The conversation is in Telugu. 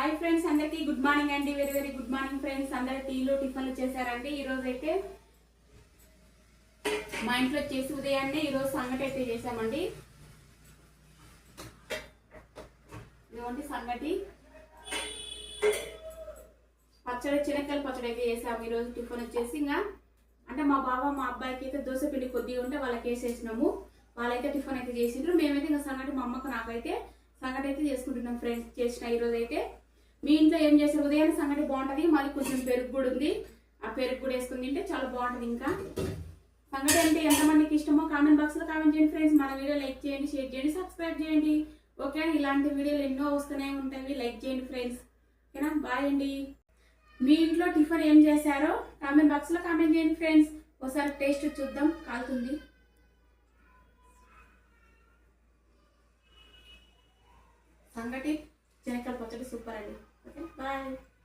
హాయ్ ఫ్రెండ్స్, అందరికీ గుడ్ మార్నింగ్ అండి. Very very good morning friends. అందరు టీలు టిఫిన్లు చేశారండి. ఈరోజు అయితే మా ఇంట్లో చేసి ఉదయాన్నే ఈరోజు సంగటి అయితే చేసామండి. ఇదిగోండి సంగటి, పచ్చడి, చినక్కల పచ్చడి అయితే చేసాము. ఈరోజు టిఫిన్ వచ్చేసి ఇంకా అంటే మా బావ మా అబ్బాయికి అయితే దోశ పిండి కొద్దిగా ఉంటే వాళ్ళకి వేసేసినాము. వాళ్ళైతే టిఫిన్ అయితే చేసిండ్రు. మేమైతే ఇంకా సంగటి, మా అమ్మకు నాకైతే సంగటి అయితే చేసుకుంటున్నాం ఫ్రెండ్స్. చేసిన ఈరోజు అయితే మీ ఇంట్లో ఏం చేస్తారు? ఉదయాన్నే సంగటి బాగుంటుంది. మళ్ళీ కొంచెం పెరుగు కూడా ఉంది, ఆ పెరుగు కూడా వేసుకుని తింటే చాలా బాగుంటుంది. ఇంకా సంగటి అంటే ఎంతమందికి ఇష్టమో కామెంట్ బాక్స్ లో కామెంట్ చేయండి ఫ్రెండ్స్. మన వీడియో లైక్ చేయండి, షేర్ చేయండి, సబ్స్క్రైబ్ చేయండి. ఓకే, ఇలాంటి వీడియోలు ఎన్నో వస్తూనే ఉంటాయి. లైక్ చేయండి ఫ్రెండ్స్. ఓకేనా, బాయ్ అండి. మీ ఇంట్లో టిఫిన్ ఏం చేశారో కామెంట్ బాక్స్ లో కామెంట్ చేయండి ఫ్రెండ్స్. ఒకసారి టేస్ట్ చూద్దాం. కాలుతుంది సంగటి, శనగకాయల పచ్చడి సూపర్ అండి. Okay, bye.